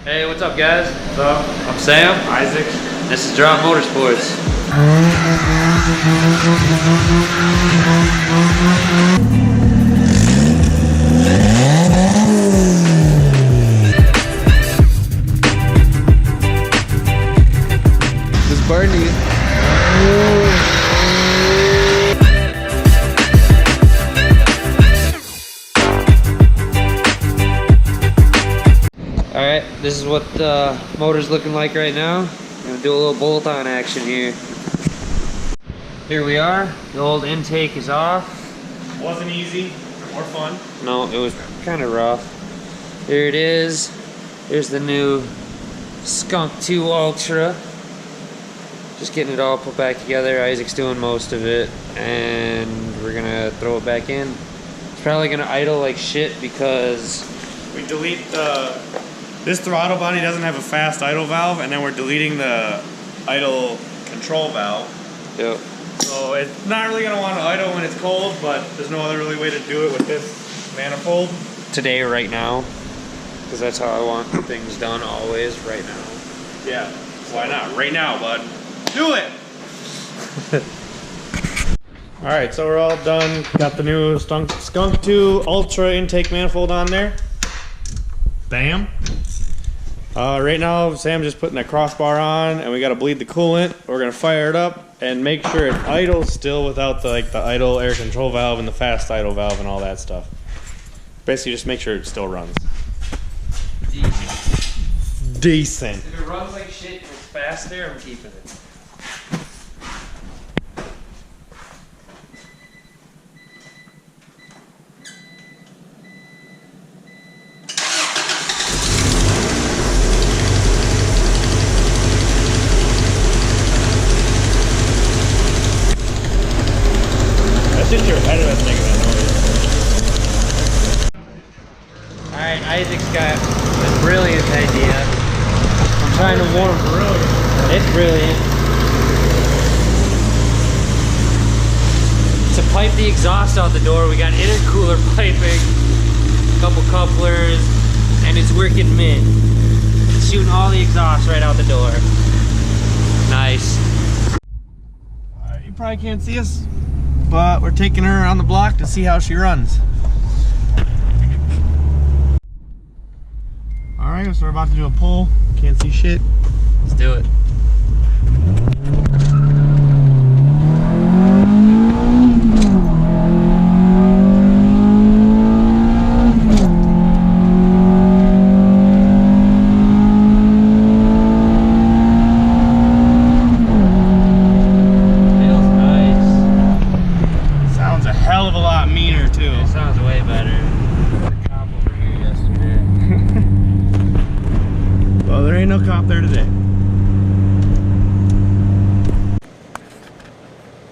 Hey, what's up, guys? What's up? I'm Sam. Isaac. This is Motorsports. This is Barney. Alright, this is what the motor's looking like right now. I'm gonna do a little bolt-on action here. Here we are. The old intake is off. Wasn't easy or fun. No, it was kind of rough. Here it is. Here's the new Skunk2 Ultra. Just getting it all put back together. Isaac's doing most of it, and we're gonna throw it back in. It's probably gonna idle like shit because We delete this throttle body doesn't have a fast idle valve, and then we're deleting the idle control valve. yep. So it's not really gonna want to idle when it's cold, but there's no other really way to do it with this manifold. Today, right now, because that's how I want things done always, right now. Yeah. Why not? Right now, bud. Do it! Alright, so we're all done. Got the new Skunk2 Ultra intake manifold on there. Bam. Right now, Sam's just putting that crossbar on, and we got to bleed the coolant. We're gonna fire it up and make sure it idles still without the idle air control valve and the fast idle valve and all that stuff. Basically, just make sure it still runs. Decent. If it runs like shit and it's faster, I'm keeping it. That's just your head that's making that noise. Alright, Isaac's got this brilliant idea. I'm trying to warm. It's brilliant. To pipe the exhaust out the door, we got intercooler piping, a couple couplers, and it's working mint. It's shooting all the exhaust right out the door. Nice. You probably can't see us, but we're taking her around the block to see how she runs. Alright, so we're about to do a pull. Can't see shit. Let's do it. Feels nice. Sounds a hell of a lot meaner too. It sounds way better. The cop over here yesterday. Well, there ain't no cop there today.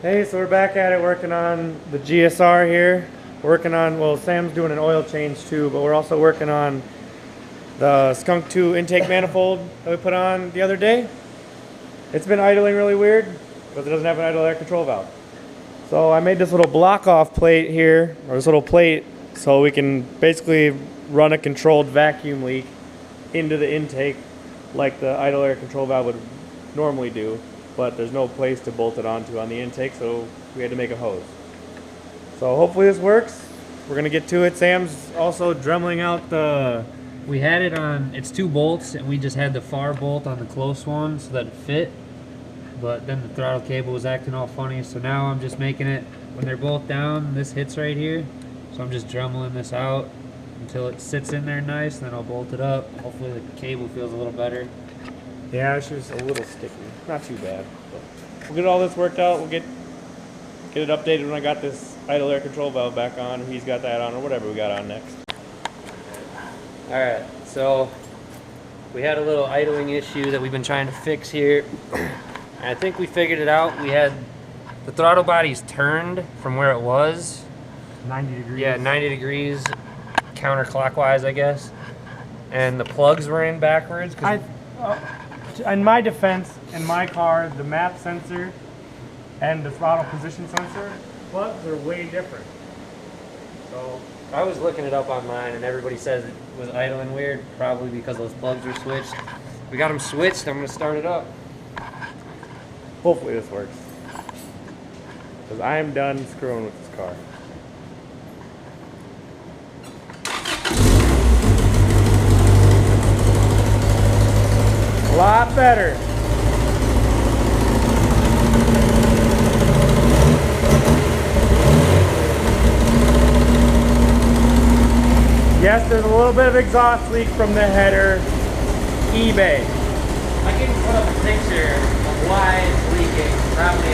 Hey, so we're back at it working on the GSR here. Working on, well, Sam's doing an oil change too, but we're also working on the Skunk2 intake manifold that we put on the other day. It's been idling really weird because it doesn't have an idle air control valve. So I made this little block off plate here, or this little plate, so we can basically run a controlled vacuum leak into the intake like the idle air control valve would normally do, but there's no place to bolt it onto on the intake, so we had to make a hose. So hopefully this works. We're gonna get to it. Sam's also dremeling out the... We had it on, it's 2 bolts, and we just had the far bolt on the close one so that it fit. But then the throttle cable was acting all funny, so now I'm just making it, when they're both down, this hits right here. So I'm just dremeling this out until it sits in there nice, then I'll bolt it up. Hopefully the cable feels a little better. Yeah, she was a little sticky. Not too bad. But we'll get all this worked out. We'll get it updated when I got this idle air control valve back on, or he's got that on, or whatever we got on next. Alright, so we had a little idling issue that we've been trying to fix here. I think we figured it out. We had the throttle bodies turned from where it was. 90 degrees. Yeah, 90 degrees counterclockwise, I guess. And the plugs were in backwards. In my defense, in my car, the map sensor and the throttle position sensor plugs are way different. So I was looking it up online, and everybody says it was idling weird, probably because those plugs were switched. We got them switched. I'm gonna start it up. Hopefully this works. Because I am done screwing with this car. A lot better. Yes, there's a little bit of exhaust leak from the header. eBay. I can put up a picture of why it's leaking. Probably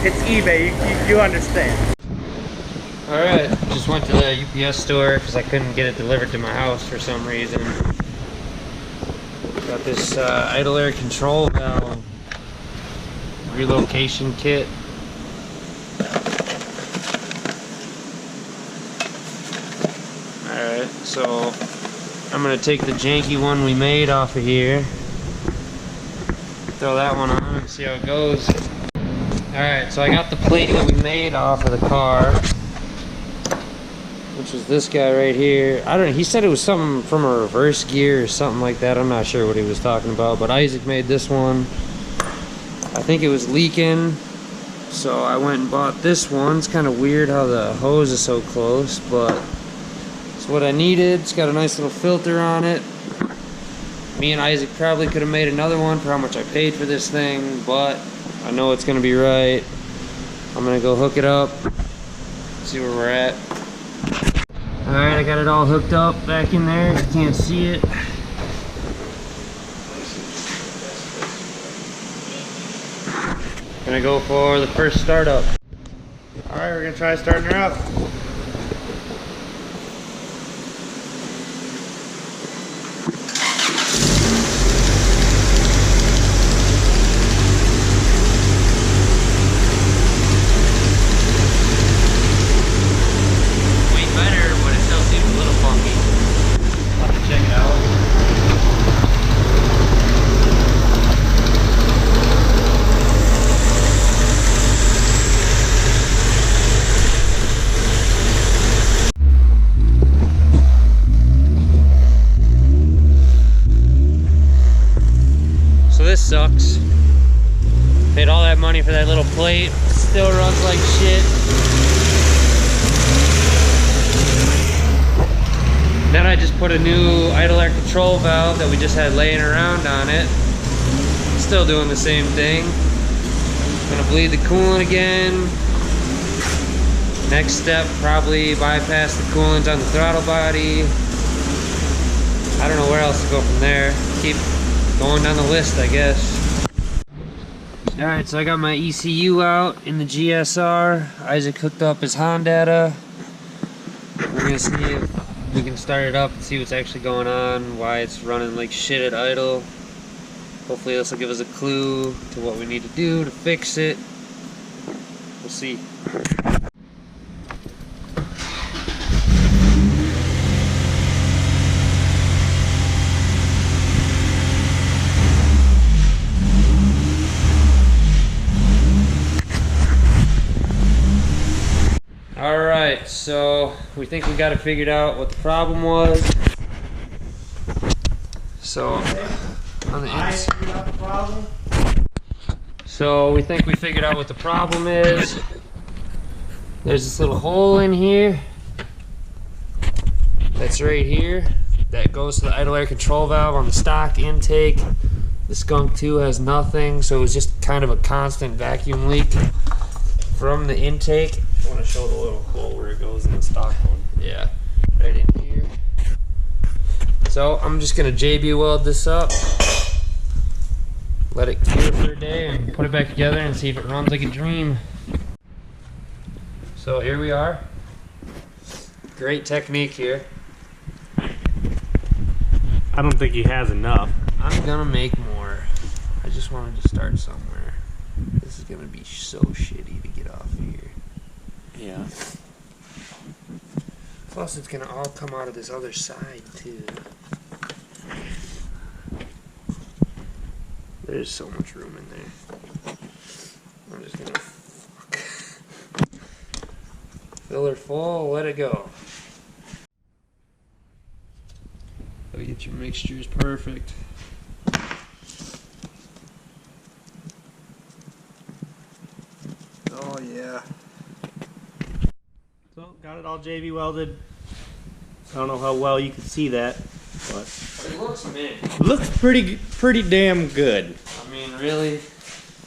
It's eBay. You understand. all right. Just went to the UPS store because I couldn't get it delivered to my house for some reason. Got this idle air control valve relocation kit. Alright, so I'm gonna take the janky one we made off of here, throw that one on and see how it goes. Alright, so I got the plate that we made off of the car, which was this guy right here. I don't know, he said it was something from a reverse gear or something like that. I'm not sure what he was talking about, but Isaac made this one. I think it was leaking, so I went and bought this one. It's kind of weird how the hose is so close, but it's what I needed. It's got a nice little filter on it. Me and Isaac probably could have made another one for how much I paid for this thing, but I know it's gonna be right. I'm gonna go hook it up, see where we're at. Alright, I got it all hooked up back in there. You can't see it. Gonna go for the first startup. Alright, we're gonna try starting her up. Way better, but it still seems a little funky. I'll have to check it out. So this sucks. Paid all that money for that little plate. Still runs like shit. Then I just put a new idle air control valve that we just had laying around on it. Still doing the same thing. Gonna bleed the coolant again. Next step, probably bypass the coolant on the throttle body. I don't know where else to go from there. Keep going down the list, I guess. Alright, so I got my ECU out in the GSR. Isaac hooked up his Honda. We're gonna see if we can start it up and see what's actually going on, why it's running like shit at idle. Hopefully this will give us a clue to what we need to do to fix it. We'll see. Alright, so we think we got it figured out what the problem was. So on the inside. So we think we figured out what the problem is. There's this little hole in here. That's right here. That goes to the idle air control valve on the stock intake. The Skunk2 has nothing, so it was just kind of a constant vacuum leak from the intake. I want to show the little hole where it goes in the stock one. Yeah, right in here. So I'm just gonna JB weld this up, let it cure for a day, and put it back together and see if it runs like a dream. So here we are. Great technique here. I don't think he has enough. I'm gonna make more. I just wanted to start somewhere. This is gonna be so shitty to get off here. Yeah. Plus it's gonna all come out of this other side too. There's so much room in there. I'm just gonna fuck. Filler full, let it go. So get your mixtures perfect. Oh yeah. So got it all JV welded. I don't know how well you can see that, but It looks mint. it looks pretty damn good. I mean, really.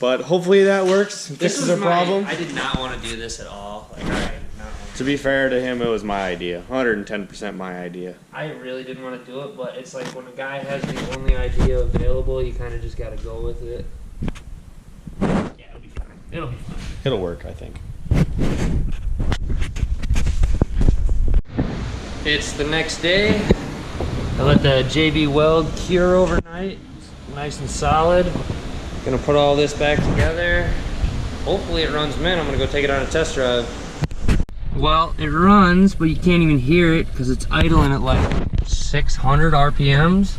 But hopefully that works. This is a problem. I did not want to do this at all. Like, I did not want To be fair to him, it was my idea. 110% my idea. I really didn't want to do it, but it's like when a guy has the only idea available, you kind of just got to go with it. Yeah, it'll be fine. It'll be fine. It'll work, I think. It's the next day. I let the JB weld cure overnight. It's nice and solid. Gonna put all this back together. Hopefully it runs mint. I'm gonna go take it on a test drive. Well, it runs, but you can't even hear it because it's idling at like 600 RPMs.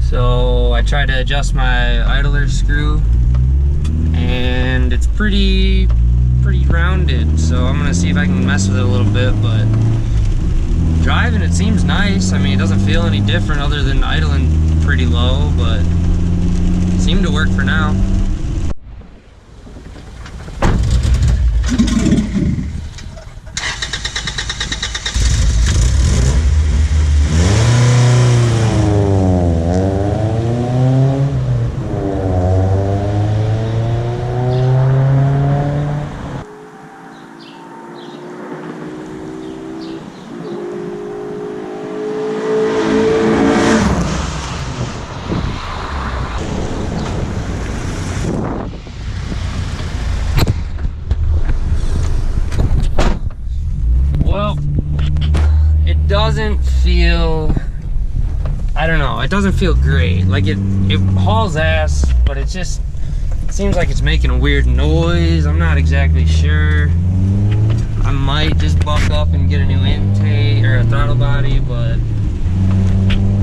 So I tried to adjust my idler screw and it's pretty rounded. So I'm gonna see if I can mess with it a little bit, but driving it seems nice. I mean, it doesn't feel any different other than idling pretty low, but it seemed to work for now. Doesn't feel, I don't know, it doesn't feel great. Like it hauls ass, but it just seems like it's making a weird noise. I'm not exactly sure. I might just buck up and get a new intake or a throttle body, but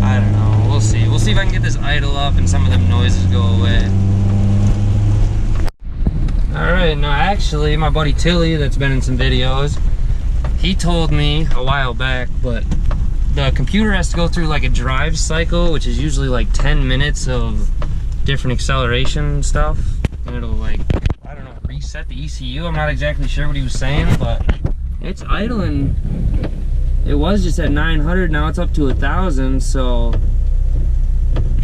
I don't know. We'll see. We'll see if I can get this idle up and some of them noises go away. Alright, now actually my buddy Tilly that's been in some videos, he told me a while back, but the computer has to go through like a drive cycle, which is usually like 10 minutes of different acceleration stuff. And it'll like, I don't know, reset the ECU. I'm not exactly sure what he was saying, but it's idling. It was just at 900, now it's up to 1,000, so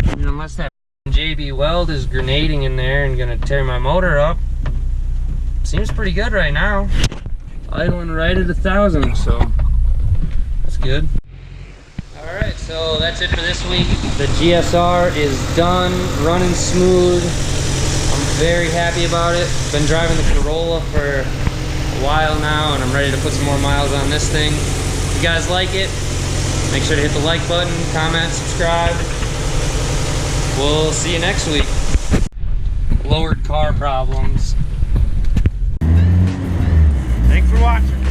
I mean, unless that JB weld is grenading in there and gonna tear my motor up, seems pretty good right now. Idling right at 1,000, so that's good. All right, so that's it for this week. The GSR is done, running smooth. I'm very happy about it. Been driving the Corolla for a while now, and I'm ready to put some more miles on this thing. If you guys like it, make sure to hit the like button, comment, subscribe. We'll see you next week. Lowered car problems. Thanks for watching.